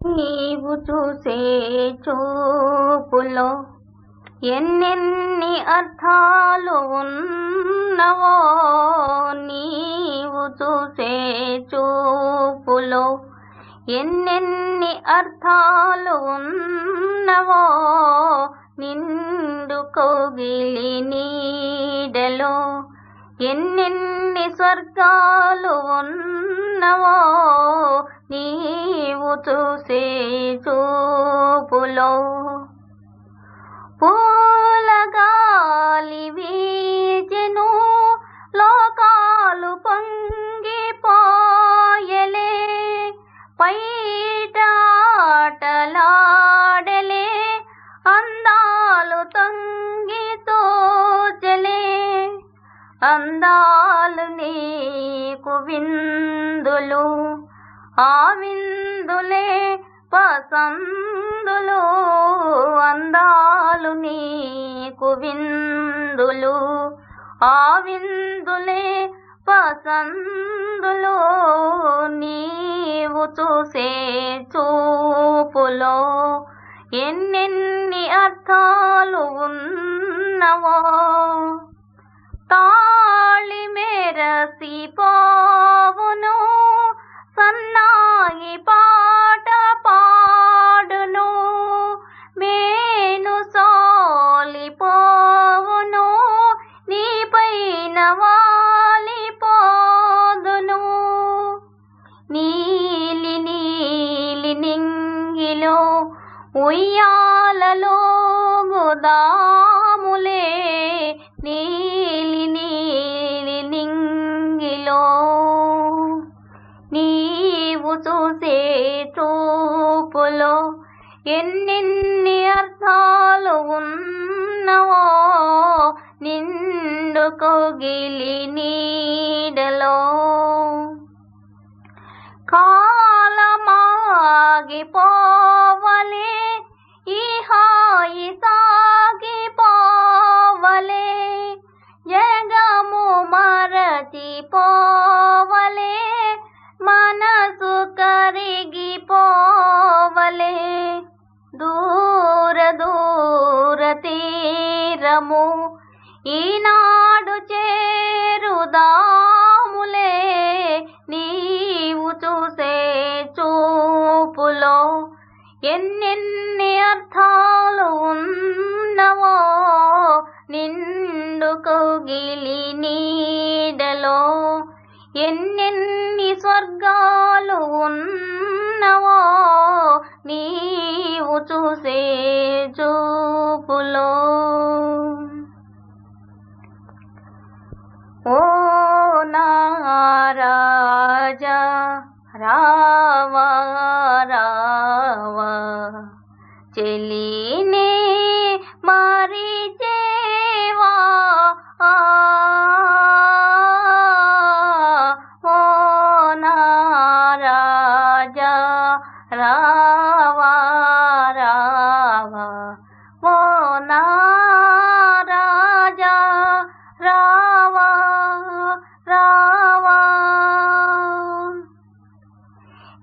నీవు చూసే చూపులో ఎన్నెన్ని అర్థాలు ఉన్నవో, నీవు చూసే చూపులో ఎన్నెన్ని అర్థాలు ఉన్నవో, నిండు కౌగిలి నీడలో ఎన్నెన్ని స్వర్గాలు ఉన్నవో, నీవు చూసే చూపులో. పూలగాలి వీచెను లోకాలు పొంగిపోయలే, పైట ఆటలాడలే అందాలు తొంగి తోచలే, అందాలు నీకు విందులు, ఆ విందులే పసందులు, అందాలు నీకు విందులు, ఆ విందులే పసందులు, నీవు చూసే చూపులో ఎన్నెన్ని అర్థాలు ఉన్నవో. తాళి మెరసిపోవును, సన్నాయి పాట పాడును, మేను సోలిపోవును, నీపైన వాలిపోదును. నీలి నీలి నింగిలో ఉయ్యాలలో గుదాములే, నీలి నీలి నింగిలో నీవు చూసే చూపులో ఎన్నెన్ని అర్థాలు ఉన్నవో, నిండు కౌగిలి నీడలో. కాలమాగిపోవలే ఈ హాయి సాగిపోవలే, జగము మరచిపోవలే మనసు కరిగిపోవలే, దూర దూర తీరము ఈనాడు చేరుదాములే, నీవు చూసే చూపులో ఎన్నెన్ని అర్థాలు ఉన్నవో, నిండు కౌగిలి నీడలో ఎన్నెన్ని స్వర్గాలు ఉన్నవో, నీవు చూసే చూపులో. ఓ నా రాజా రావా రావా, చెలినే మరిచేవా, ఓ నా రాజా రావా రావా, ఓ నా రాజా రావా రావా.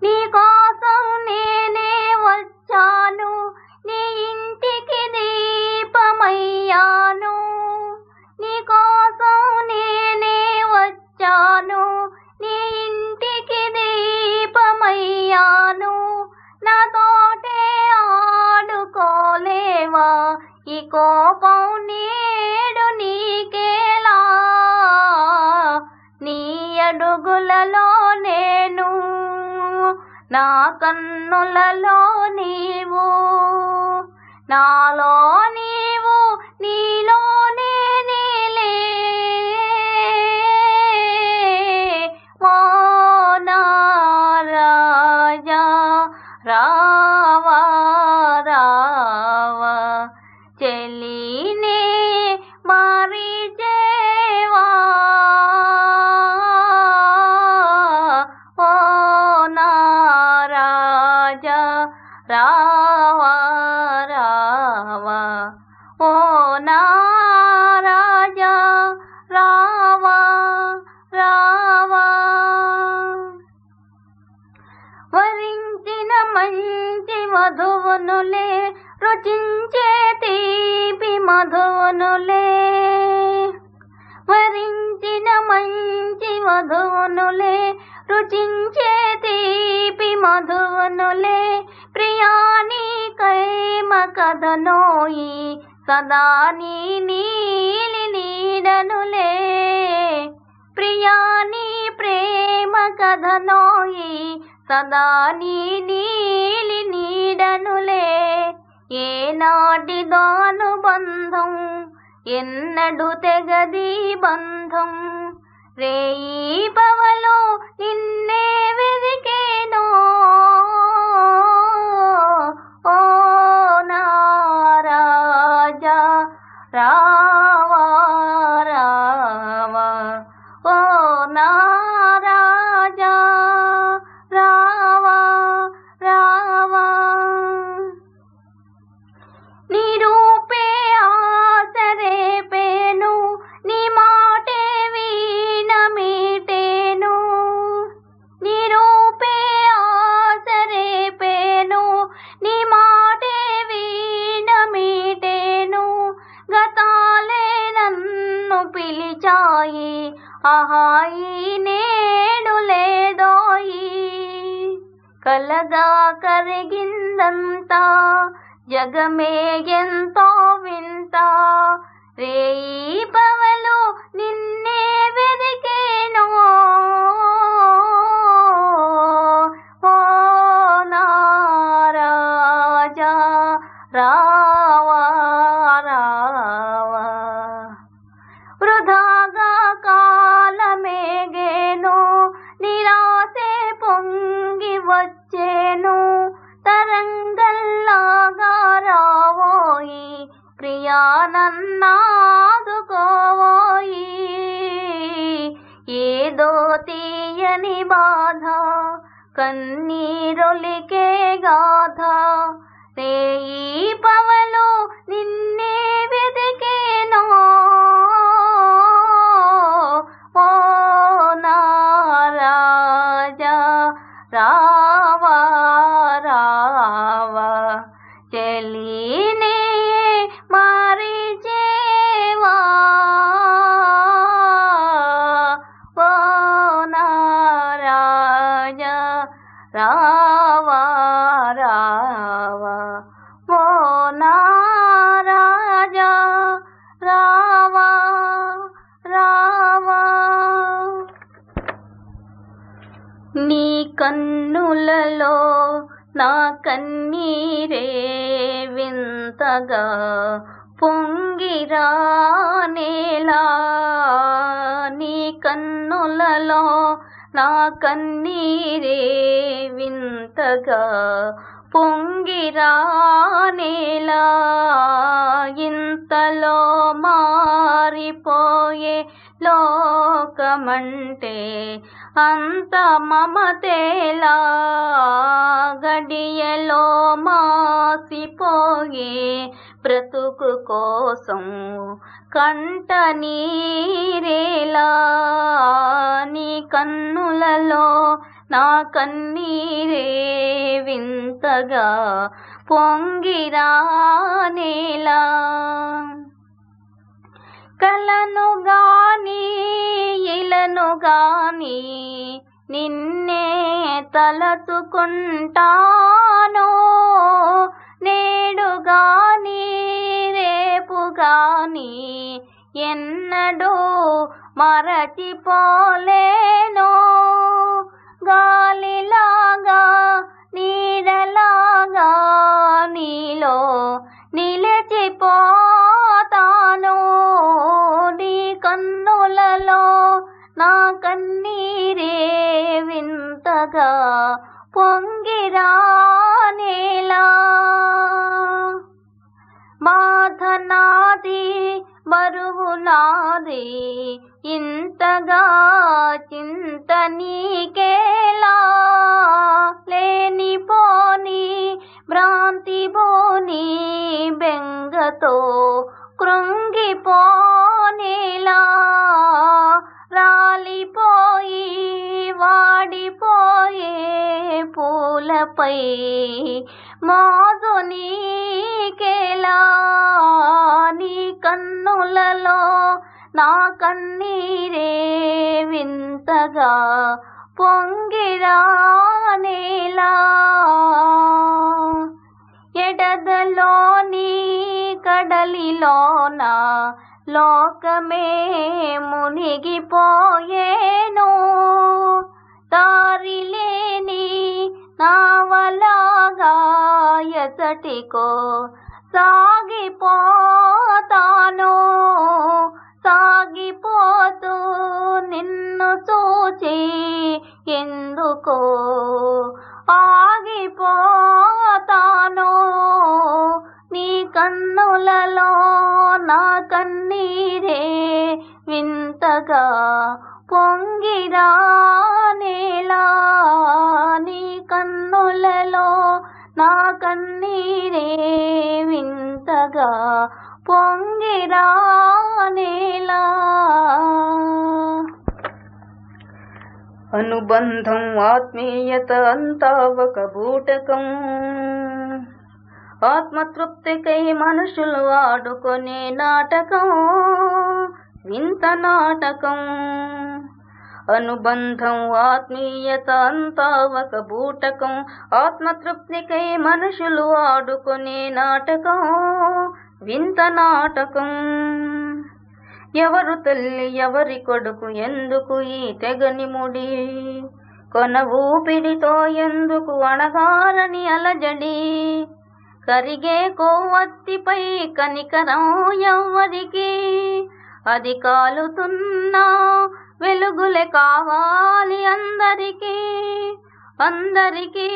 నీకోసం నేనే వచ్చాను, నీ ఇంటికి దీపమయ్యాను, నీకోసం నేనే వచ్చాను, నీ ఇంటికి దీపమయ్యాను, నాతోటే ఆడుకోలేవా, ఈ కోపం నేడు నీకేలా, నీ అడుగులలో నేను, నా కన్నులలో నీవు, నాలో నీవు, నీలోనే నీలే, ఓ నా రాజా రావా రావా, చెలినే మరిచేవా, ఓ నా రాజా రావా రావా, ఓ నా రాజా రావా రావా. వరించిన మంచి మధువనులే రుచించే తీపి మధువనులే వరించిన మంచి వధువనులే రుచించే తీపి మధువనులే ప్రియాని కైమ కథనోయి సదా నీ నీలి నీడనులే ప్రియాని ప్రేమ కథనోయి సదా నీ నీలి నీడనులే ఏనాటిదో అనుబంధం ఎన్నడు తెగది బంధం రేయి పవలో నిన్నే వెదికేనో ఓ నా రాజా రావా రావా ఓ నా రాజా రావా రావా నీ రూపే ఆసరేపేను నీ మాటే వీణ మీటేను నీ రూపే ఆసరేపేను నీ మాటే వీణ మీటేను గతాలే నన్ను పిలిచాయి ఆహాయి నేడు లేదోయి కలగా కరిగిందంతా జగమే ఎంతో వింత రేయి పవలు నిన్నే వెదికేనో ఓ నా రాజా రావా రావా వృధాగా కాలమేగేను నిరాశే పొంగి వచ్చేను తరంగల్లాగా రావోయి ప్రియా నన్నాదుకోవోయి ఏదో తీయని బాధ కన్నీరొలికే గాథ రేయి పవలో నిన్నే వెదికేనో ఓ నా రాజా రావా రావా చెలినే మరిచేవా ఓ నా రాజా రావా రావా ఓ నా రాజా రావా రావా నీ కన్నులలో నా కన్నీరే వింతగా పొంగిరానేలా నీ కన్నులలో నా కన్నీరే వింతగా పొంగిరానేలా ఇంతలో మారిపోయే లోకమంటే అంత మమతేలా గడియలో మాసిపోయే బ్రతుకు కోసం కంట నీరేలా నీ కన్నులలో నా కన్నీరే వింతగా పొంగిరానేలా కలను గాని ఇలను గాని నిన్నే తలచుకుంటానో నేడు గాని రేపు గాని ఎన్నడూ మరచిపోలేనో గాలిలాగా నీడలాగా నీలో నిలిచిపోతాను నీ కన్నులలో నా కన్నీరే వింతగా పొంగిరానేలా బాధ నాది బరువు నాది ఇంతగా చింత నీకేలా లేనిపోని భ్రాంతి బోని బెంగతో కృంగిపోనేలా రాలిపోయి వాడిపోయే పూల పెదవులపై మోజు నీకేలా, నీ కన్నులలో నా కన్నీరే వింతగా పొంగిరానేలా, ఎడదలోని కడలిలోన లోకమే మునిగిపోయేను, దారిలేని నావలాగా ఎసటికో సాగిపోతాను, సాగిపోతూ నిన్ను చూచి ఎందుకో ఆగిపోతాను, నీ కన్నులలో నా కన్నీరే వింతగా పొంగిరానేలా, నీ కన్నులలో నా కన్నీరే వింతగా పొంగిరానేలా. అనుబంధం ఆత్మీయత అంతా ఒక బూటకం, ఆత్మతృప్తికై మనుషులు ఆడుకునే నాటకం, వింత నాటకం. అనుబంధం ఆత్మీయత అంతా ఒక బూటకం, ఆత్మతృప్తికై మనుషులు ఆడుకునే నాటకం, వింత నాటకం. ఎవరు తల్లి ఎవరి కొడుకు ఎందుకు ఈ తెగని ముడి, కొన ఊపిరితో ఎందుకు అణగారని అలజడి, కరిగే కొవ్వొత్తిపై కనికరం ఎవ్వరికి, అది కాలుతున్నా వెలుగులే కావాలి అందరికీ, అందరికీ.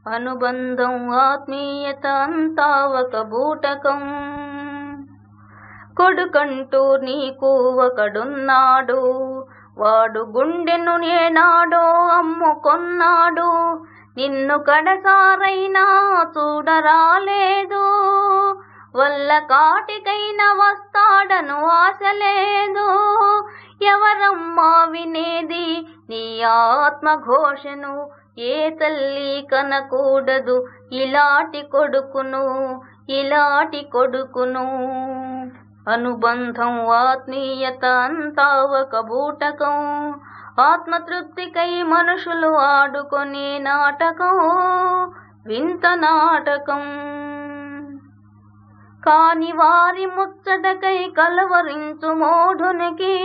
అనుబంధం ఆత్మీయత అంతా ఒక బూటకం, కొడుకంటూ నీకు ఒకడున్నాడు, వాడు గుండెను ఏనాడో అమ్ముకొన్నాడు, నిన్ను కడసారైనా చూడరాలేదు, వల్ల కాటికైనా వస్తాడను ఆశ లేదు. ఎవరమ్మా వినేది నీ ఆత్మఘోషను, ఏ తల్లి కనకూడదు ఇలాంటి కొడుకును, ఇలాంటి కొడుకును. అనుబంధం ఆత్మీయత అంతా ఒక బూటకం, ఆత్మతృప్తికై మనుషులు ఆడుకునే నాటకం, వింత నాటకం. కాని వారి ముచ్చటకై కలవరించు మోఢునికి,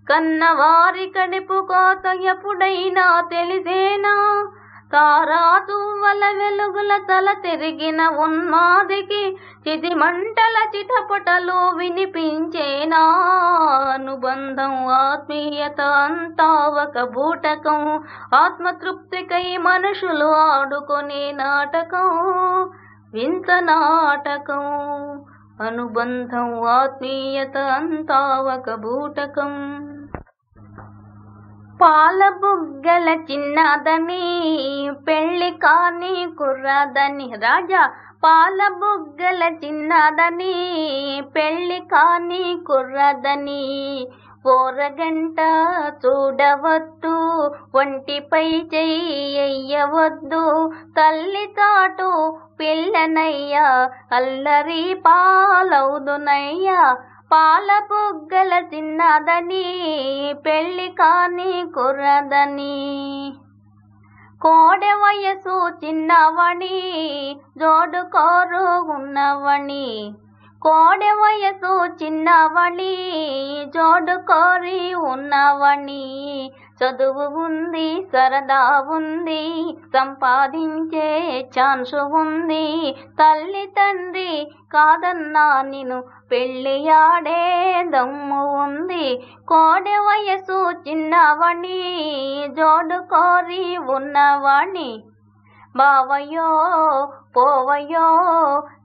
కన్నవారి కడుపు కోత ఎప్పుడైనా తెలిసేనా, తారాతువ్వల వెలుగుల తల తిరిగిన ఉన్మాదికి చితి మంటల చిటపటలు వినిపించేనా. అనుబంధం ఆత్మీయత అంతా ఒక బూటకం, ఆత్మతృప్తికై మనుషులు ఆడుకునే నాటకం, వింత నాటకం. అనుబంధం ఆత్మీయత అంతా ఒక బూటకం. పాల బుగ్గల చిన్నదని పెళ్లి కాని కుర్రదని, రాజా పాల బుగ్గల చిన్నదని పెళ్లి కాని కుర్రదని, ఓరగంట చూడవద్దు ఒంటిపై చెయ్యవద్దు, తల్లి తాటు పిల్లనయ్యా అల్లరి పాలవుదునయ్యా, పాల బుగ్గల చిన్నదని పెళ్లి కాని కుర్రదని. కోడె వయసు చిన్నవని జోడు కోరు ఉన్నవని, కోడె వయసు చిన్నవని జోడు కోరి ఉన్నవని, చదువు ఉంది సరదా ఉంది సంపాదించే ఛాన్సు ఉంది, తల్లి తండ్రి కాదన్నా నిన్ను పెళ్లి ఆడే దమ్ము ఉంది, కోడె వయసు చిన్నవని జోడు కోరి ఉన్నవాణి. బావయ్యో పోవయ్యో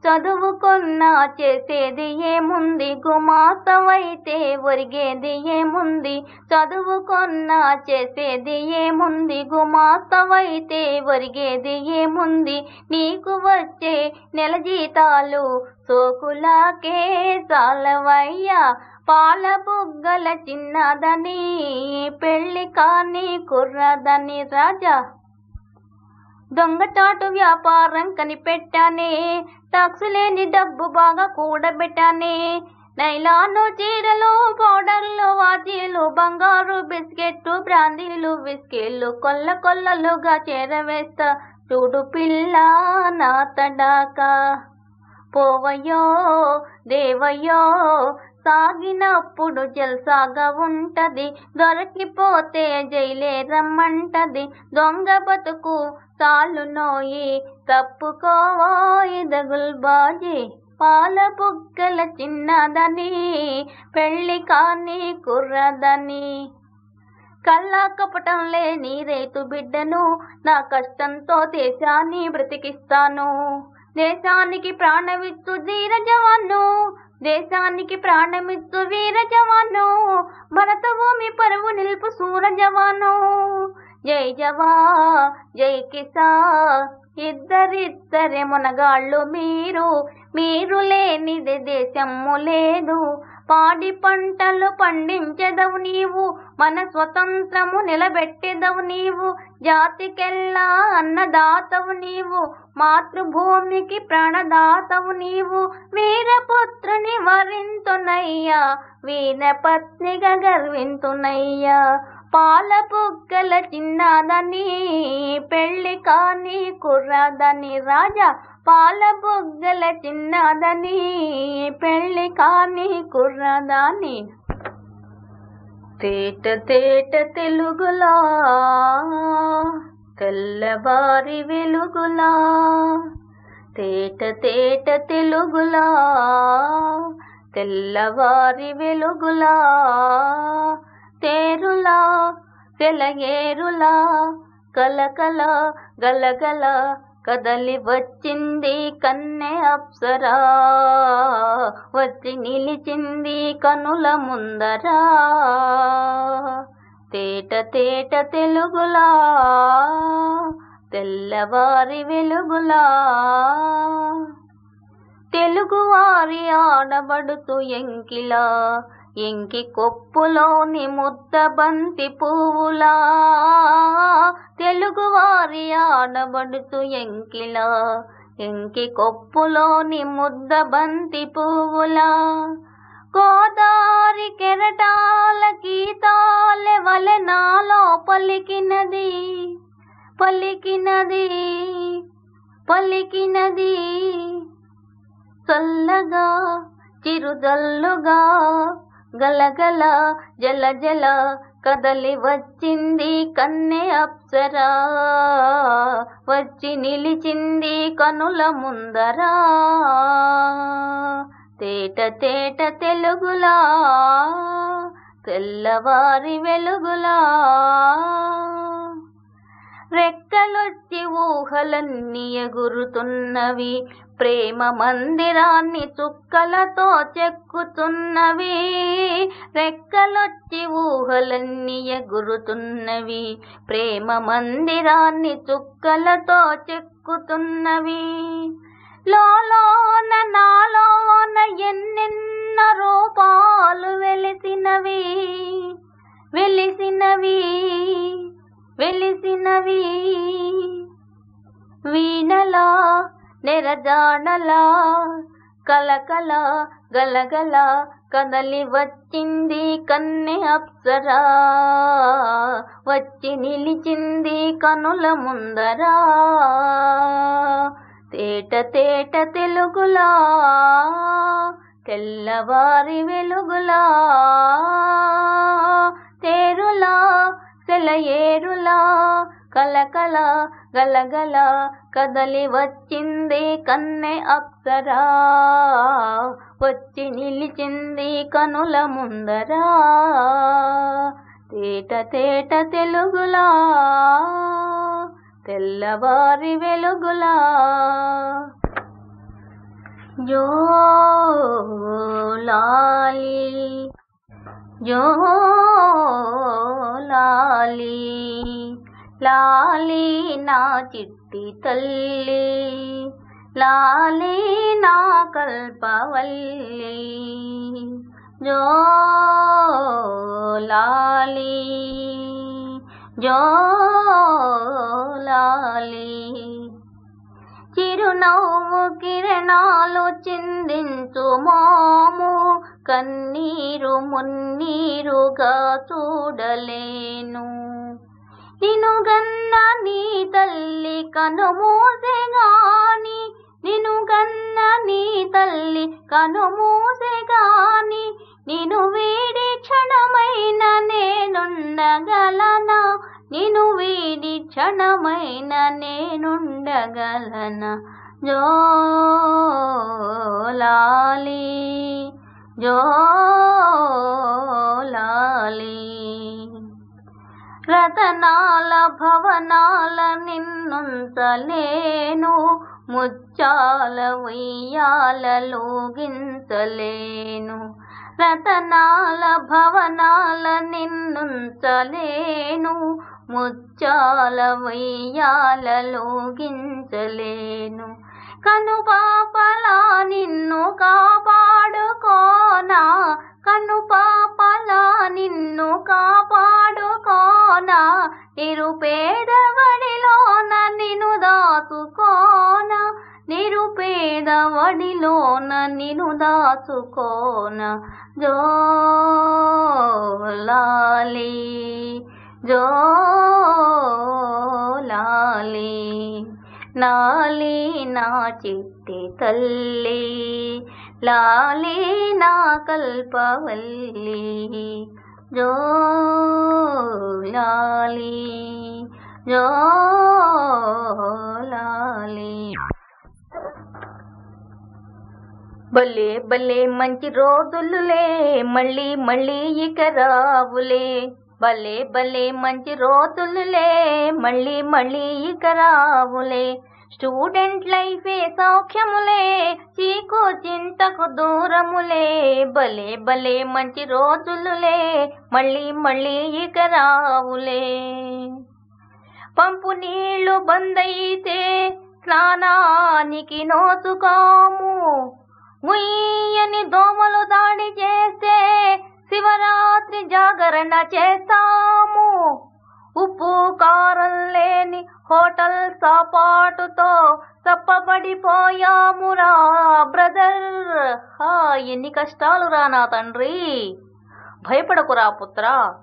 చదువుకున్నా చేసేది ఏముంది, గుమాస్తవైతే ఒరిగేది ఏముంది, చదువుకున్నా చేసేది ఏముంది, గుమాస్తవైతే ఒరిగేది ఏముంది, నీకు వచ్చే నెల జీతాలు సోకులాకే చాలవయ్యా, పాల బుగ్గల చిన్నదని పెళ్లి కాని కుర్రదని. రాజా దొంగచాటు వ్యాపారం కనిపెట్టానే, టాక్సు లేని డబ్బు బాగా కూడబెట్టానే. నైలాను చీరలు, పౌడర్లు, వాచీలు, బంగారు బిస్కెట్లు, బ్రాందీలు, విస్కీలు కొల్ల కొల్లలుగా చేరవేస్తా. చూడు పిల్ల నా తడాక, పోవయ్యో దేవయ్యో సాగినప్పుడు జల్సాగా ఉంటది, దొరికిపోతే జైలే రమ్మంటది. దొంగ బతుకు చాలు నోయి, తప్పుకోవోయి దగుల్బాజీ. పాల బుగ్గల చిన్నదని, పెళ్లి కాని కుర్రదని. కల్లా కపటం లేని రైతు బిడ్డను, నా కష్టంతో దేశాన్ని బ్రతికిస్తాను. దేశానికి ప్రాణమిచ్చు ధీర జవాను, దేశానికి ప్రాణమిచ్చు వీర జవాను. భరత భూమి పరువు నిలుపు సూర జవాను. జై జవాన్ జై కిసాన్, ఇద్దరిద్దరే మునగాళ్ళు మీరు. మీరు లేనిదే దేశము లేదు. పాడి పంటలు పండించెదవు నీవు, మన స్వతంత్రము నిలబెట్టెదవు నీవు. జాతికెల్లా అన్నదాతవు నీవు, మాతృభూమికి ప్రాణదాతవు నీవు. వీరపుత్రుని వరింతునయ్యా, వీరపత్నిగా గర్వింతునయ్యా. పాల బుగ్గల చిన్నదని, పెళ్లి కాని కుర్రదని. రాజా పాల బుగ్గల చిన్నదని, పెళ్లి కాని కుర్రదని. తేట తేట తెలుగులా, తెల్లవారి వెలుగులా. తేట తేట తెలుగులా, తెల్లవారి వెలుగులా. తేరులా సెలయేరులా, కలకల గలగల కదలి వచ్చింది కన్నె అప్సరా. వచ్చి నిలిచింది కనుల ముందరా. తేట తేట తెలుగులా, తెల్లవారి వెలుగులా. తెలుగువారి ఆడబడుతూ ఎంకిలా, ఎంకి కొప్పులోని ముద్ద బంతి పువ్వులా. తెలుగువారి ఆడబడుతూ ఎంకిలా, ఎంకి కొప్పులోని ముద్ద బంతి పువ్వులా. గోదారి కెరటాల గీతాల వలె నాలో పలికినది, పలికినది, పలికినది. చల్లగా చిరుజల్లుగా, గలగల జల జల కదలి వచ్చింది కన్నె అప్సరా. వచ్చి నిలిచింది కనుల ముందరా. తేట తేట తెలుగులా, తెల్లవారి వెలుగులా. రెక్కలొచ్చి ఊహలన్నీ ఎగురుతున్నవి, ప్రేమ మందిరాన్ని చుక్కలతో చెక్కుతున్నవి. రెక్కలొచ్చి ఊహలన్నీ ఎగురుతున్నవి, ప్రేమ మందిరాన్ని చుక్కలతో చెక్కుతున్నవి. లోలోన నాలోన ఎన్నెన్న రూపాలు వెలిసినవి, వెలిసినవి, వెలిసినవి. వీణలా నెరజాడలా, కలకల గలగల కదలి వచ్చింది కన్నె అప్సరా. వచ్చి నిలిచింది కనుల ముందరా. తేట తేట తెలుగులా, తెల్లవారి వెలుగులా. తేరులా సెలయేరులా, కలకల గలగల కదలి వచ్చింది కన్నె అప్సరా. వచ్చి నిలిచింది కనుల ముందరా. తేట తేట తెలుగులా, తెల్లవారి వెలుగులా. జో లాలి జో లాలి, లాలి నా చిట్టి తల్లి, లాలి నా కల్పవల్లి. జో లాలి జోలాలి. చిరునవ్వు కిరణాలు చిందించు మోము, కన్నీరు మున్నీరుగా చూడలేను. నిను గన్న నీ తల్లి కనుమూసెగాని, నిను గన్న నీ తల్లి కనుమూసెగాని, నిను వీడి క్షణమైన నేనుండగలనా, నిను వీడి క్షణమైన నేనుండగలనా. జోలాలి జోలాలి. రతనాల భవనాల నిన్నుంచలేను, ముచ్చాల ఉయ్యాలలోగించలేను. రతనాల భవనాల నిన్నుంచలేను, ముచ్చాల ఉయ్యాలలోగించలేను. కనుపాపలా నిన్ను కాపాడుకోనా, కనుపాపలా నిన్ను కాపాడుకోనా, నిరుపేదవడిలోన నిన్ను దాచుకోనా, నిరుపేదవడిలోన నిన్ను దాచుకోనా. జోలాలి జోలాలి. లాలి నా చిట్టి తల్లి, లాలి నా కల్పవల్లి. జోలాలి జోలాలి. భలే భలే మంచి రోజులులే, మళ్ళీ మళ్ళీ ఇక రావులే. భలే భలే మంచి రోజులులే, మళ్ళీ మళ్ళీ ఇక రావులే. స్టూడెంట్ లైఫే సౌఖ్యములే, చీకు చింతకు దూరములే. భలే భలే మంచి రోజులులే, మళ్ళీ మళ్ళీ ఇక రావులే. పంపు నీళ్లు బందయితే స్నానానికి నోచుకోము, ముయ్యని దోమలు దాడి చేస్తే శివరాత్రి జాగరణ చేస్తాము. ఉప్పు కారం లేని హోటల్ సాపాటుతో తప్పబడిపోయామురా బ్రదర్. ఎన్ని కష్టాలురా నా తండ్రి. భయపడకురా పుత్రా,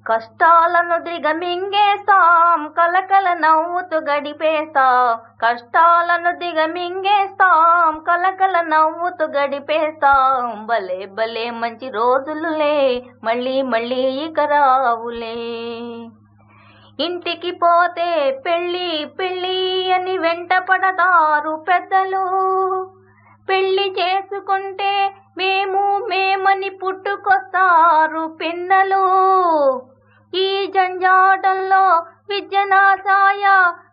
కష్టాలను దిగమింగేస్తాం, కలకల నవ్వుతూ గడిపేస్తాం. కష్టాలను దిగమింగేస్తాం, కలకల నవ్వుతూ గడిపేస్తాం. భలే భలే మంచి రోజులులే, మళ్ళీ మళ్ళీ ఇక రావులే. ఇంటికి పోతే పెళ్ళి పెళ్ళి అని వెంట పడతారు పెద్దలు. పెళ్లి చేసుకుంటే మేము మేమని పుట్టుకొస్తారు పిన్నలు. ఈ జంజాటంలో విద్య నాశాయ,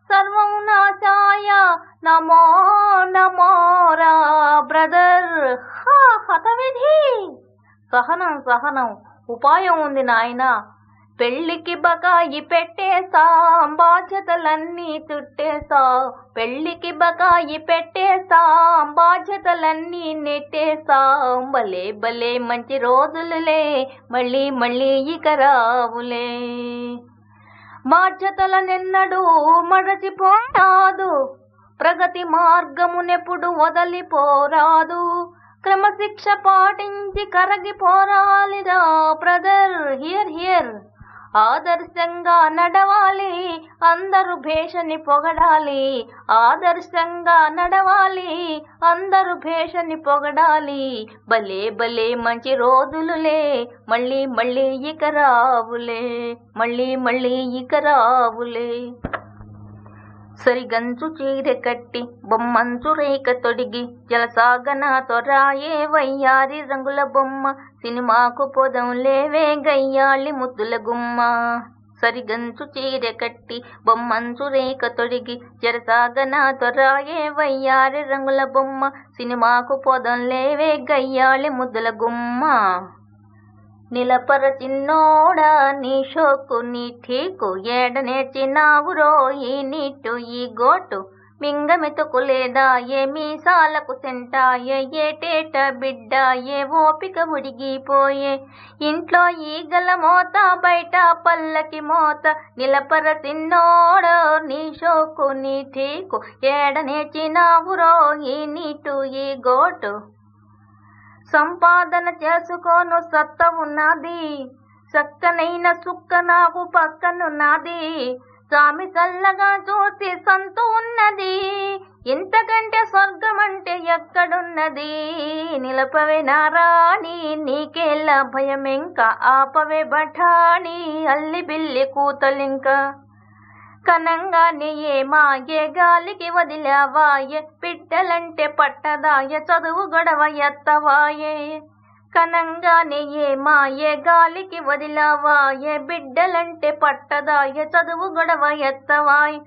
సర్వం నాశాయ, నమో నమోరా బ్రదర్. హతవిధి. సహనం సహనం, ఉపాయం ఉంది నాయనా. పెళ్లికి బకాయి పెట్టేస్తాం, బాధ్యతలన్నీ చుట్టేస్తాం. పెళ్లికి బకాయి పెట్టేస్తాం, బాధ్యతలన్నీ నెట్టేస్తాం. భలే భలే మంచి రోజులులే, మళ్ళీ మళ్ళీ ఇక రావులే. బాధ్యతలనెన్నడూ మరచిపోరాదు, ప్రగతి మార్గమునెప్పుడు వదలిపోరాదు. క్రమశిక్ష పాటించి కరగిపోరాలిరా బ్రదర్. Here here. ఆదర్శంగా నడవాలి, అందరూ భేషని పొగడాలి. ఆదర్శంగా నడవాలి, అందరూ భేషని పొగడాలి. భలే భలే మంచి రోజులులే, మళ్ళీ మళ్ళీ ఇక రావులే. మళ్ళీ మళ్ళీ ఇక రావులే. సరిగంచు చీర కట్టి బొమ్మంచు రేఖ తొడిగి జలసాగన తొరాయే వయ్యారి రంగుల బొమ్మ. సినిమాకు పొదం లేవే గయ్యాళి ముద్దుల గుమ్మ. సరిగంచు చీర కట్టి బొమ్మంచు రేఖ తొడిగి జలసాగన తొరాయే వయ్యారి రంగుల బొమ్మ. సినిమాకు పొదం లేవే గయ్యాళి ముద్దుల గుమ్మ. నిలపర చిన్నోడా నీ షోకు నీ ఠీకు, ఏడ నేర్చినావురో ఈ నీటు ఈ గోటు. మింగమెతుకులేదా ఏ మీసాలకు సెంటాయే ఏటేట బిడ్డ ఏ ఓపిక ఉడిగిపోయే ఇంట్లో ఈగల మోత బయట పల్లకి మోత నిలపర తిన్నోడో నీ షోకు నీ ఠీకు ఏడ నేర్చినావురో ఈ నీటు ఈ గోటు సంపాదన చేసుకోను సత్త ఉన్నది చక్కనైన సుక్క నాకు పక్కనున్నది స్వామి చల్లగా చూసి సంతు ఉన్నది ఇంతకంటే స్వర్గం అంటే ఎక్కడున్నది నిలపవే నారాణి నీకేళ్ళ భయమింక ఆపవే బఠాణి అల్లి బిల్లి కూతలింక కనంగానే ఏ మాయే గాలికి వదిలావాయే పిట్టలంటే పట్టదాయ చదువు గొడవ ఎత్తవాయే కనంగానే ఏ మాయే గాలికి వదిలావాయే బిడ్డలంటే పట్టదాయ చదువు గొడవ ఎత్తవాయే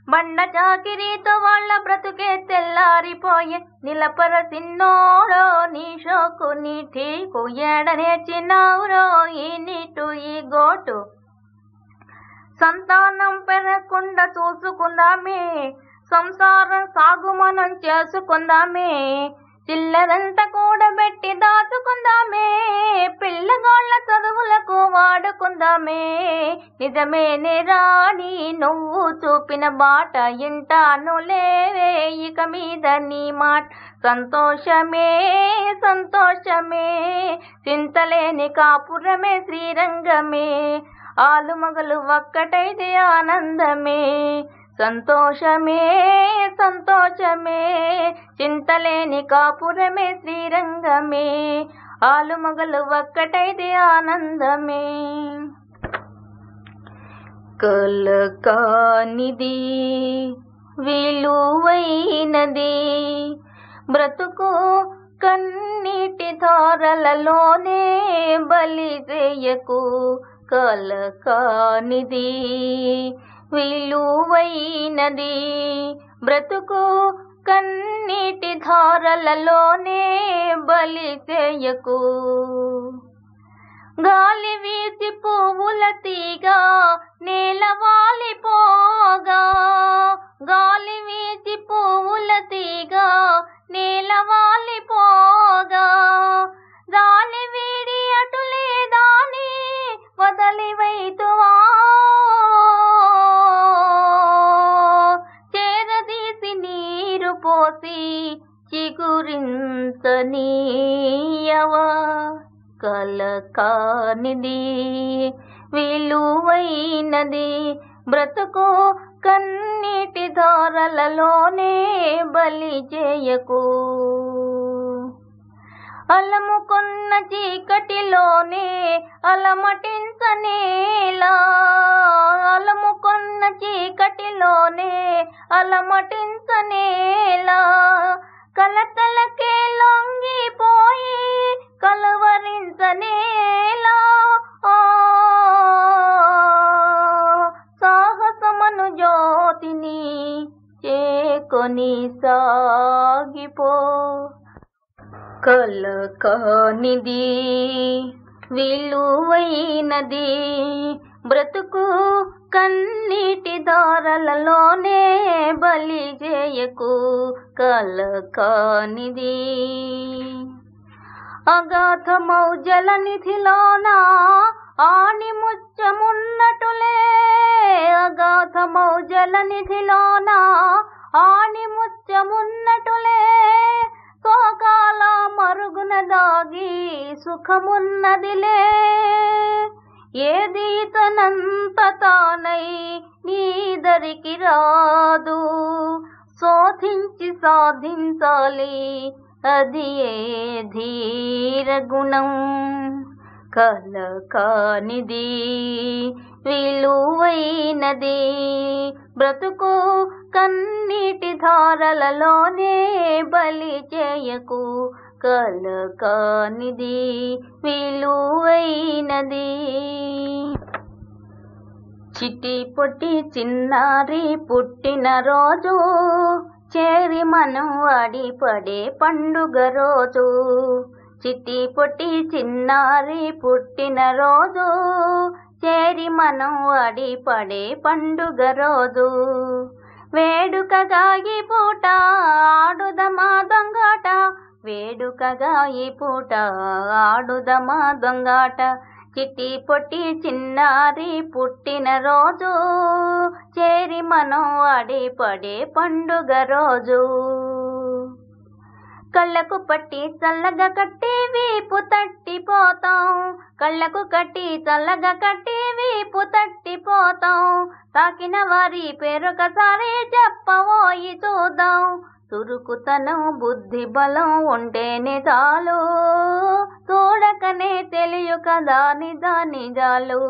బండ చాకిరీతో వాళ్ళ బ్రతుకే తెల్లారిపోయే నిలపర సిన్నోడో నీ షోకు నీ ఠీకు ఏడ నేర్చినావురో ఈ నీటు ఈ గోటు సంతానం పెరగకుండా చూసుకుందామే సంసారం సాగు మనం చేసుకుందామే చిల్లరంతా కూడబెట్టి దాచుకుందామే పిల్లగాళ్ళ చదువులకు వాడుకుందామే నిజమేనే రాణి నువ్వు చూపిన బాట ఇంటాను లేవే ఇక మీద నీ మాట సంతోషమే సంతోషమే చింతలేని కాపురమే శ్రీరంగమే ఆలు మగలు ఒక్కటైతే ఆనందమే సంతోషమే సంతోషమే చింతలేని కాపురమే శ్రీరంగమే ఆలు మగలు ఒక్కటైతే ఆనందమే కలకానిది విలువైనది బ్రతుకు కన్నీటి ధారలలోనే బలి చేయకు కలకానిది విలువైనది బ్రతుకు కన్నీటి ధారలలోనే బలి చేయకు గాలి వీసి పువ్వుల తీగ నేల వాలిపోగా గాలి వీసి పువ్వుల తీగ నేల వాలిపోగా దాని వీడి అటులే దాని వదలి వైతువా చేరదీసి నీరు పోసి చిగురించనీయవా కలకానిది విలువైనది బ్రతుకు కన్నీటి ధారలలోనే బలి చేయకు అలముకొన్న చీకటిలోనే అలమటించనేలా అలముకొన్న చీకటిలోనే అలమటించనేలా కలతలకే లొంగిపోయి కలవరించనేలా సాహసమను జ్యోతిని చేకొని సాగిపో కలకానిది విలువైనది బ్రతుకు కన్నీటి దారలలోనే బలి చేయకు కలకానిది అగాధమౌ జలనిధిలోన ఆని ముత్యమున్నటులే అగాధమౌ జలనిధిలోన ఆని ముత్యమున్నటులే సోకాల మరుగున దాగి సుఖమున్నదిలే ఏది తనంత తానై నీదరికి రాదు శోధించి సాధించాలి అది ఏ ధీర గుణం కలకానిది విలువైనది బ్రతుకు కన్నీటి ధారలలోనే బలి చేయకు కలకానిది విలువైనది చిట్టి పొట్టి చిన్నారి పుట్టిన రోజు చేరి మనం వాడి పడే పండుగ రోజు చిట్టి పొట్టి చిన్నారి పుట్టిన రోజు చేరి మనం వాడి పడే పండుగ రోజు వేడుకగా ఈ పూట ఆడుదమా దొంగాట, వేడుకగా ఈ పూట ఆడుదమా దొంగాట. చిట్టి పొట్టి చిన్నారి పుట్టిన రోజు, చేరి మనం ఆడి పడే పండుగ రోజు. కళ్ళకు పట్టి చల్లగా కట్టి వీపు తట్టిపోతాం, కళ్ళకు కట్టి చల్లగా కట్టి వీపు తట్టిపోతాం. తాకిన వారి పేరొకసారి చెప్పబోయి చూద్దాం. చురుకుతనం బుద్ధి బలం ఉంటేనే చాలు, చూడకనే తెలియ కదా నిజాలు.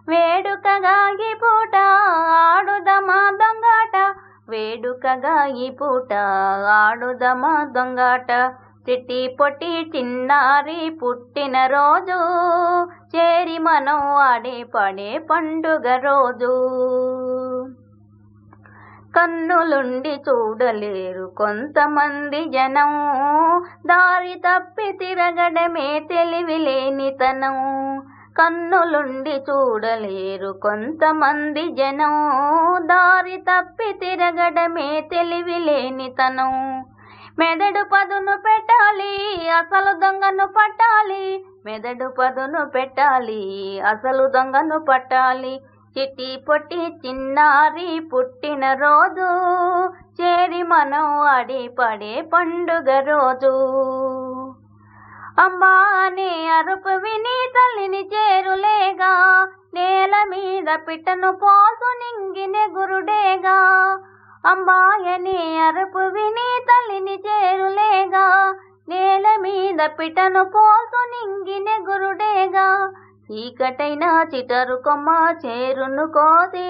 వేడుకగా ఈ పూట ఆడుదమా దొంగాట, వేడుకగా ఈ పూట ఆడుదమా దొంగాట. చిట్టి పొట్టి చిన్నారి పుట్టిన రోజు, చేరి మనం ఆడే పడే పండుగ రోజు. కన్నులుండి చూడలేరు కొంతమంది జనం, దారి తప్పి తిరగడమే తెలివిలేనితనం. కన్నులుండి చూడలేరు కొంతమంది జనం, దారి తప్పి తిరగడమే తెలివిలేనితనం. మెదడు పదును పెట్టాలి అసలు దొంగను పట్టాలి, మెదడు పదును పెట్టాలి అసలు దొంగను పట్టాలి. చిట్టి పొట్టి చిన్నారి పుట్టిన రోజు, చేరి మనం ఆడి పడే పండుగ రోజు. అమ్మా అనే అరుపు విని తల్లిని చేరులేగా, నేల మీద పిట్టను పోసు నింగినె గురుడేగా. అమ్మాయని అరుపు విని తల్లిని చేరులేగా, నేల మీద పిట్టను పోసు నింగినె గురుడేగా. చీకటైన చిటరు కొమ్మ చేరును కోసి,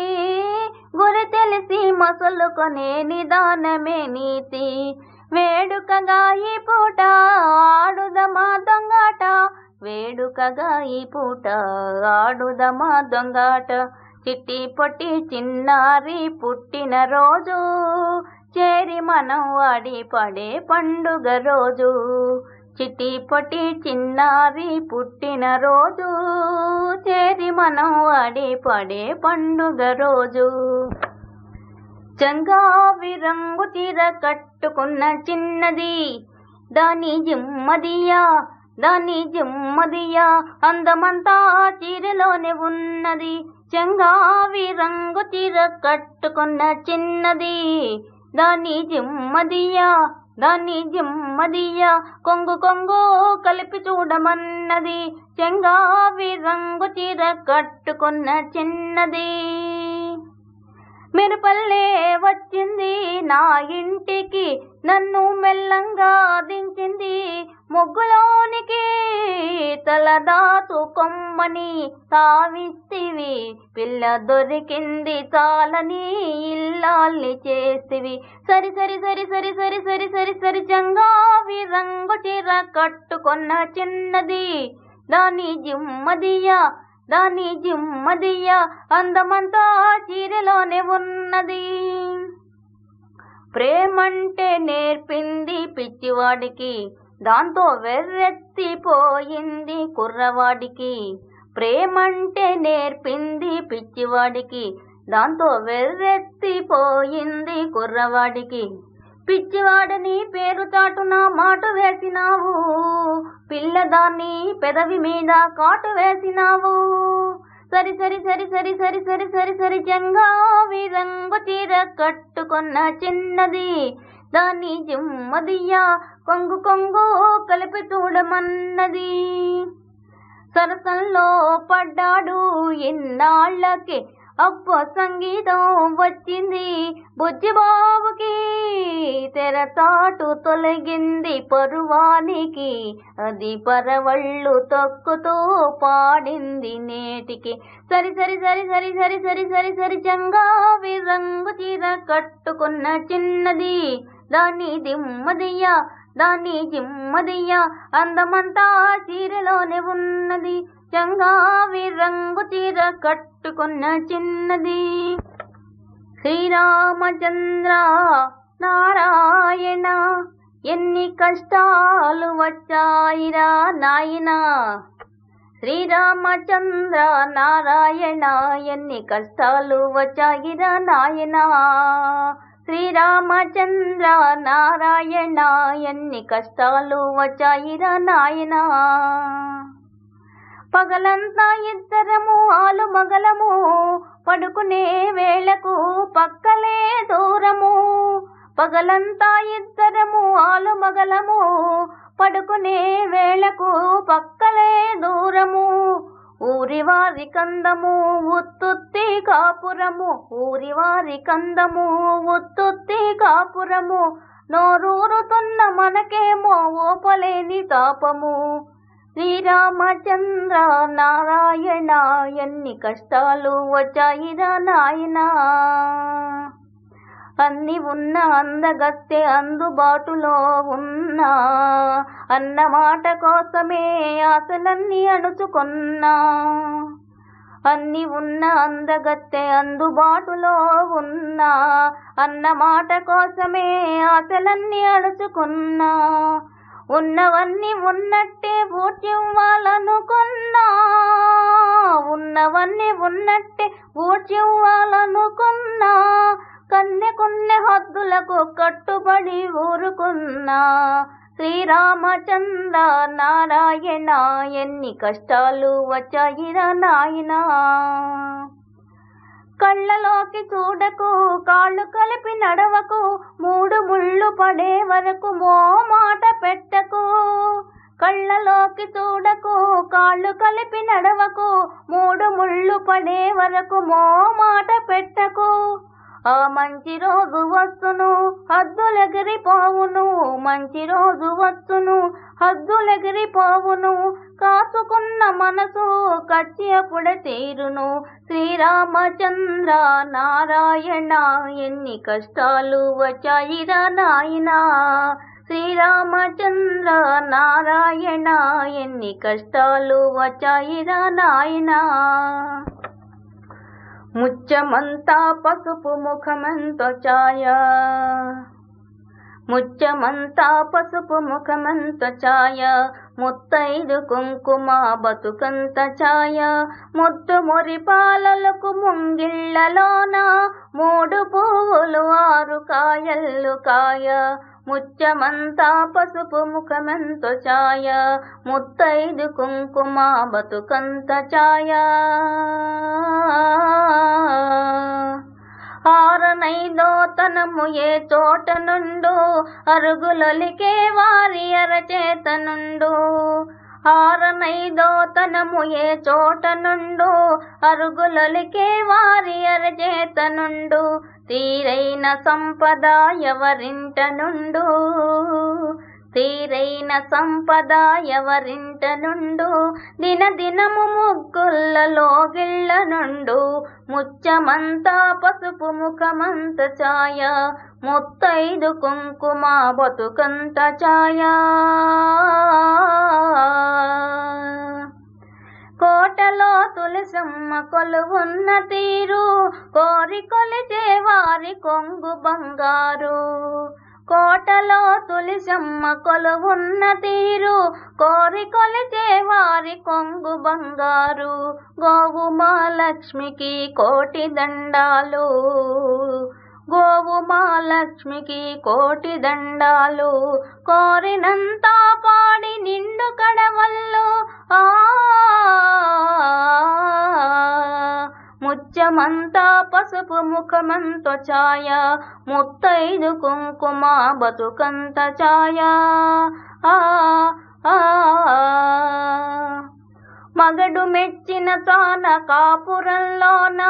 గురి తెలిసి మసలుకొనే నిదానమే నీతి. వేడుకగా ఈ పూట ఆడుదమా దొంగాట, వేడుకగా ఈ పూట ఆడుదమా దొంగాట. చిట్టి పొట్టి చిన్నారి పుట్టిన రోజు, చేరి మనం ఆడి పడే పండుగ రోజు. చిట్టి పొట్టి చిన్నారి పుట్టిన రోజు, చేరి మనం ఆడి పడే పండుగ రోజు. చంగావి రంగు చీర కట్టుకున్న చిన్నది, దాని జిమ్మదియా దాని జిమ్మదియా, అందమంతా చీరలోనే ఉన్నది. చంగావి రంగు చీర కట్టుకున్న చిన్నది, దాని జిమ్మదియా దాని జిమ్మదియా, కొంగు కొంగు కలిపి చూడమన్నది. చెంగావి రంగు చీర కట్టుకున్న చిన్నది, మెరుపల్లే వచ్చింది నా ఇంటికి, నన్ను మెల్లంగా దించింది ముగ్గులోనికి. తలదాచు కొమ్మని తావిస్తివి, పిల్ల దొరికింది చాలని ఇల్లాల్ని చేసివి. సరి సరి సరి సరి సరి సరి సరి సరి చంగావి రంగు చీర కట్టుకున్న చిన్నది, దాని జిమ్మదియా దాని జిమ్మదియా, అందమంతా చీరలోనే ఉన్నది. ప్రేమంటే నేర్పింది పిచ్చివాడికి, దాంతో వెర్రెత్తిపోయింది కుర్రవాడికి. ప్రేమంటే నేర్పింది పిచ్చివాడికి, దాంతో వెర్రెత్తిపోయింది కుర్రవాడికి. పిచ్చివాడని పేరు చాటున మాట వేసినావు, పిల్లదాన్ని పెదవి మీద కాటు వేసినావు. సరి సరి సరి సరి సరి సరి సరి సరి చంగావి రంగు చీర కట్టుకున్న చిన్నది, దాని జిమ్మదియా కొంగు కొంగు కలిపి చూడమన్నది. సరసంలో పడ్డాడు ఇన్నాళ్ళకి, అప్ప సంగీతం వచ్చింది బుజ్జిబాబుకి. తెరచాటు తొలగింది పరువానికి, అది పరవళ్ళు తొక్కుతూ పాడింది నేటికి. సరి సరి సరి సరి సరి సరి సరి సరి చంగావి రంగు చీర కట్టుకున్న చిన్నది, దాని దిమ్మదియా దాని జిమ్మదియా, అందమంతా చీరలోనే ఉన్నది. చంగావి రంగు చీర కట్టుకున్న చిన్నది. శ్రీరామచంద్ర నారాయణ, ఎన్ని కష్టాలు వచ్చాయిరా నాయనా. శ్రీరామచంద్ర నారాయణ ఎన్ని కష్టాలు వచ్చాయిరా నాయనా. శ్రీరామచంద్ర నారాయణ ఎన్ని కష్టాలు వచ్చాయిరా నాయనా. పగలంతా ఇద్దరము ఆలు మగలము, పడుకునే వేళకు పక్కలే దూరము. పగలంతా ఇద్దరము ఆలు మగలము, పడుకునే వేళకు పక్కలే దూరము. ఊరివారి కందము ఉత్తుత్తి కాపురము, ఊరివారి కందము ఉత్తుత్తి కాపురము. నోరూరుతున్న మనకేమో ఓపలేని తాపము. శ్రీరామచంద్ర నారాయణ ఎన్ని కష్టాలు వచ్చాయిరా నాయనా. అన్ని ఉన్న అందగత్తె అందుబాటులో ఉన్నా, అన్న మాట కోసమే ఆశలన్నీ అణుచుకున్నా. అన్ని ఉన్న అందగత్తె అందుబాటులో ఉన్నా, అన్న మాట కోసమే ఆశలన్నీ అణుచుకున్నా. ఉన్నవన్నీ ఉన్నట్టే ఊడ్చివ్వాలనుకున్నా, ఉన్నవన్నీ ఉన్నట్టే ఊడ్చివ్వాలనుకున్నా. కన్నె హద్దులకు కట్టుబడి ఊరుకున్నా. శ్రీరామచంద్ర నారాయణ ఎన్ని కష్టాలు వచ్చాయిరా నాయనా. కళ్ళలోకి చూడకు, కాళ్ళు కలిపి నడవకు, మూడు ముళ్ళు పడే వరకు మాట పెట్టకు. కళ్ళలోకి చూడకు, కాళ్ళు కలిపి నడవకు, మూడు ముళ్ళు పడే వరకు మాట పెట్టకు. ఆ మంచి రోజు వస్తును హద్దులెగిరిపోవును, మంచి రోజు వచ్చును హద్దులెగిరిపోవును. కాచుకున్న మనసు కచ్చి అప్పుడే తీరును. శ్రీరామచంద్ర నారాయణ ఎన్ని కష్టాలు వచ్చాయిరా నాయనా. శ్రీరామచంద్ర నారాయణ ఎన్ని కష్టాలు వచ్చాయిరా నాయనా. ముత్యమంతా పసుపు ముఖమంతో ఛాయ, ముత్యమంతా పసుపు ముఖమంత ఛాయ. ముత్తైదు కుంకుమ బతుకంత ఛాయ. ముద్దు మురిపాలలకు ముంగిళ్ళలోన, మూడు పువ్వులు ఆరు కాయల్లు కాయ. ముత్యమంతా పసుపు ముఖమంత ఛాయ, ముత్తైదు కుంకుమ బతుకంత ఛాయ. ఆరనైదోతనము ఏ చోట నుండు, అరుగులొలికే వారి అరచేత నుండు. ఆరనైదోతనము ఏ చోట నుండు, అరుగులొలికే వారి అరచేత నుండు. తీరైన సంపద ఎవరింట నుండు, తీరైన సంపద ఎవరింట నుండు. దినదినము ముగ్గులలో గిళ్ళ నుండు. ముత్యమంతా పసుపు ముఖమంత ఛాయ, ముత్తైదు కుంకుమ బతుకంత ఛాయ. కోటలో తులసమ్మ కొలువున్న తీరు, కోరి కొలిచే వారి కొంగు బంగారు. కోటలో తులసమ్మ కొలువున్న తీరు, కోరి కొలిచే వారి కొంగు బంగారు. గోవు మహాలక్ష్మికి కోటి దండాలు, గోవు మహాలక్ష్మికి కోటి దండాలు. కోరినంతా పాడి నిండు కడవల్లో, ముత్యమంతా పసుపు ముఖమంత ఛాయ, ముత్తైదు కుంకుమ బతుకంత ఛాయ. మగడు మెచ్చిన తాన కాపురంలోన,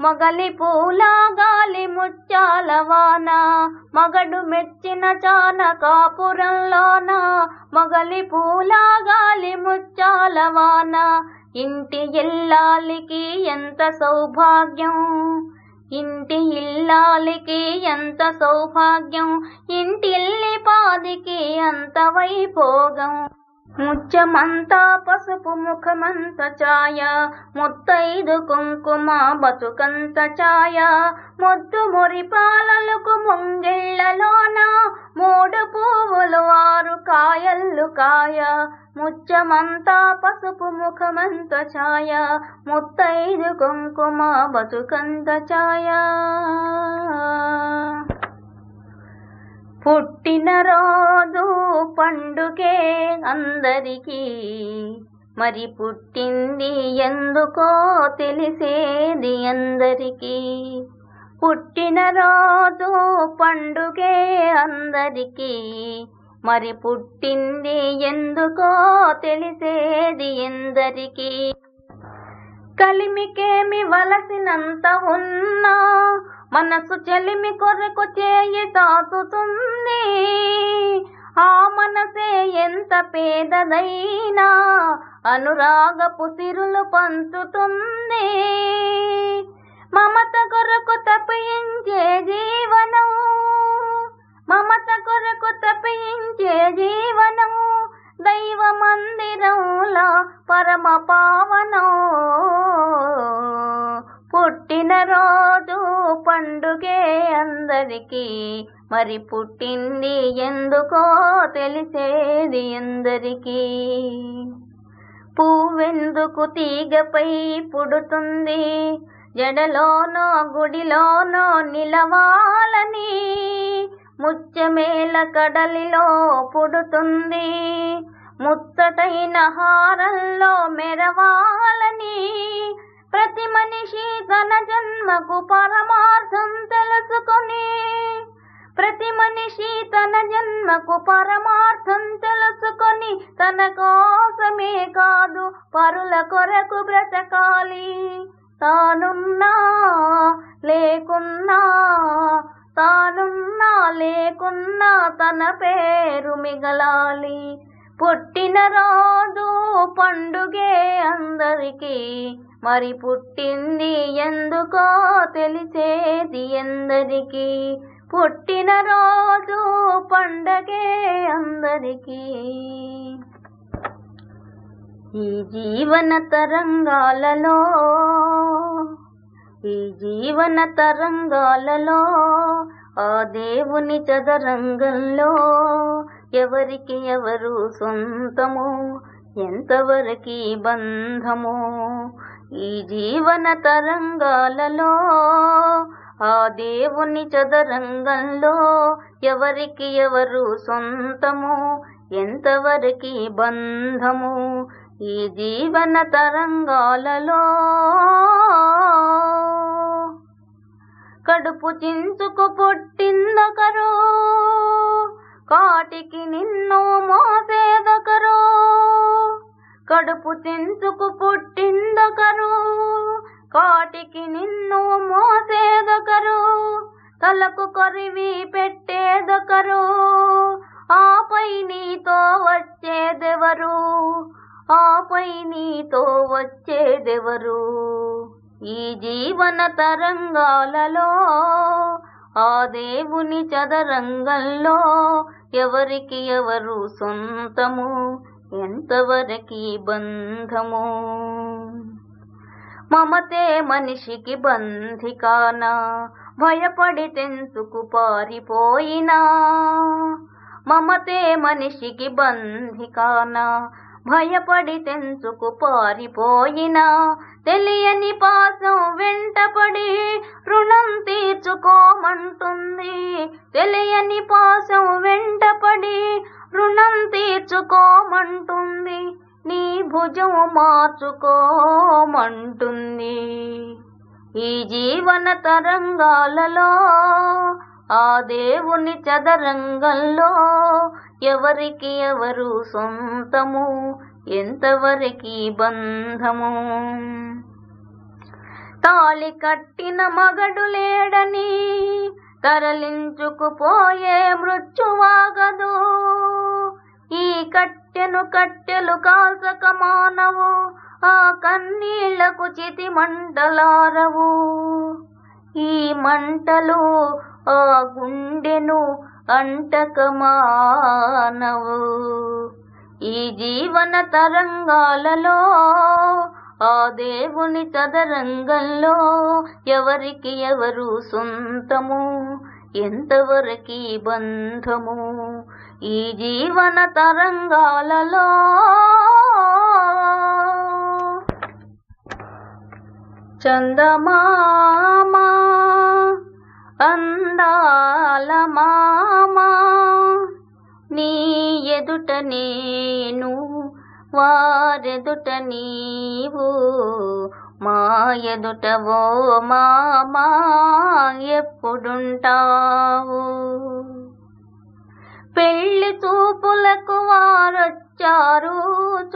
మొగలి పూల గాలి ముత్యాల వాన. మగడు మెచ్చిన చాన కాపురంలోన, మొగలి పూల గాలి ముత్యాల వాన. ఇంటి ఇల్లాలికి ఎంత సౌభాగ్యం, ఇంటి ఇల్లాలికి ఎంత సౌభాగ్యం. ఇంటిల్లి పాదికి అంత వైభోగం. ముత్యమంతా పసుపు ముఖమంత ఛాయ, ముత్తైదు కుంకుమ బతుకంత ఛాయ. ముద్దు మురిపాలలకు ముంగిళ్ళలోన, మూడు పువ్వులు ఆరు కాయల్లు కాయ. ముచ్చమంతా పసుపు ముఖమంత ఛాయ, ముత్తైదు కుంకుమ బతుకంత ఛాయ. పుట్టినరోజు పండుగే అందరికీ, మరి పుట్టింది ఎందుకో తెలిసేది అందరికీ. పుట్టినరోజు పండుగే అందరికీ, మరి పుట్టింది ఎందుకో తెలిసేది ఎందరికీ. కలిమికేమి వలసినంత ఉన్నా మనసు చెలిమి కొరకు చేయి తాకుతుంది. ఆ మనసే ఎంత పేదదైనా అనురాగపు సిరులు పంచుతుంది. మమత కొరకు తప్పించే జీవనం, మమత కొరకు తప్పించే జీవనం, దైవ మందిరంలా పరమ పావనం. పుట్టినరోజు పండుగే అందరికీ, మరి పుట్టింది ఎందుకో తెలిసేది ఎందరికీ. పువ్వెందుకు తీగపై పుడుతుంది, జడలోనో గుడిలోనో నిలవాలని. ముత్యమేల కడలిలో పుడుతుంది, ముచ్చటైన హారంలో మెరవాలని. ప్రతి మనిషి తన జన్మకు పరమార్థం తెలుసుకొని, ప్రతి మనిషి తన జన్మకు పరమార్థం తెలుసుకొని, తన కోసమే కాదు పరుల కొరకు బ్రతకాలి. తానున్నా లేకున్నా, తానున్నా లేకున్నా తన పేరు మిగలాలి. పుట్టినరోజు పండుగే అందరికీ, మరి పుట్టింది ఎందుకో తెలిసేది ఎందరికీ. పుట్టినరోజు పండగే అందరికీ. ఈ జీవన తరంగాలలో, ఈ జీవన తరంగాలలో, ఆ దేవుని చదరంగంలో ఎవరికి ఎవరు సొంతము, ఎంతవరకి బంధము. ఈ జీవన తరంగాలలో, ఆ దేవుని చదరంగంలో ఎవరికి ఎవరు సొంతము, ఎంతవరకి బంధము. ఈ జీవన తరంగాలలో కడుపు చించుకు పుట్టిందొకరు, కాటికి నిన్ను మోసేదొకరు. కడుపు చించుకు పుట్టిందొకరు, కాటికి నిన్ను మోసేదొకరు. తలకు కొరివి పెట్టేదొకరు, ఆపై నీతో వచ్చేదెవరు, ఆపై నీతో వచ్చేదెవరు. ఈ జీవన తరంగాలలో, ఆ దేవుని చదరంగంలో ఎవరికి ఎవరు సొంతము, ఎంతవరకి బంధము. మమతే మనిషికి బంధికానా, భయపడి తెంచుకు పారిపోయినా. మమతే మనిషికి బంధికానా, భయపడి తెంచుకు పారిపోయినా. తెలియని పాసం వెంటపడి రుణం తీర్చుకోమంటుంది, తెలియని పాసం వెంటపడి రుణం తీర్చుకోమంటుంది. నీ భుజం మార్చుకోమంటుంది. ఈ జీవన తరంగాలలో, ఆ దేవుని చదరంగంలో ఎవరికి ఎవరు సొంతము, ఎంతవరకి బంధము. తాళి కట్టిన మగడు లేడని తరలించుకుపోయే మృత్యువాగదు. ఈ కట్టెను కట్టెలు కాల్చక మానవు, ఆ కన్నీళ్లకు చితి మంటలారవు. ఈ మంటలు ఆ గుండెను అంటక మానవు. ఈ జీవన తరంగాలలో, ఆ దేవుని చదరంగంలో ఎవరికి ఎవరు సొంతము, ఎంతవరకీ బంధము ఈ జీవన తరంగాలలో. చందమామ అందాల మామ నీ ఎదుట నేను వారెదుట నీవు మా ఎదుట ఓ మామా ఎప్పుడుంటావు. పెళ్లి చూపులకు వారొచ్చారు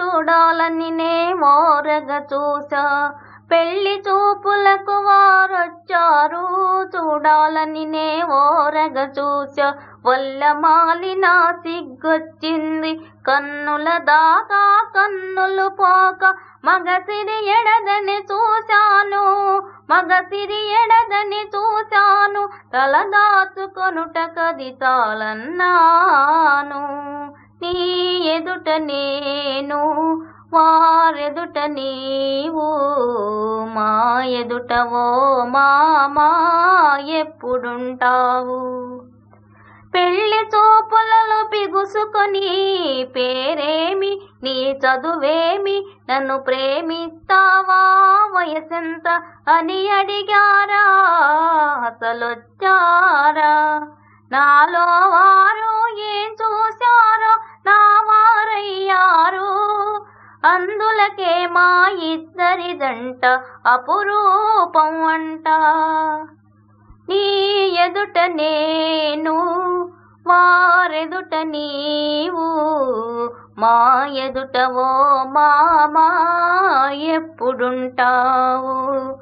చూడాలని నే మోరగ చూసా. పెళ్లి చూపులకు వారొచ్చారు చూడాలని నే ఓరగ చూసా. వల్ల మాలిన సిగ్గొచ్చింది కన్నుల దాకా కన్నులు పోక. మగసిరి ఎడదని చూశాను మగసిరి ఎడదని చూశాను తల దాచుకొనుట కది చాలన్నాను. నీ ఎదుట నేను వారెదుట నీవు మా ఎదుట ఓ మామా ఎప్పుడుంటావు. పెళ్లి చూపులలో బిగుసుకొని పేరేమి నీ చదువేమి నన్ను ప్రేమిస్తావా వయసెంత అని అడిగారా అసలొచ్చారా. నాలో వారు ఏం చూశారో నా వారయ్యారు. అందులకే మా ఇద్దరిదంట అపురూపం అంట. నీ ఎదుట నేను వారెదుట నీవు మా ఎదుట ఓ మామా ఎప్పుడుంటావు.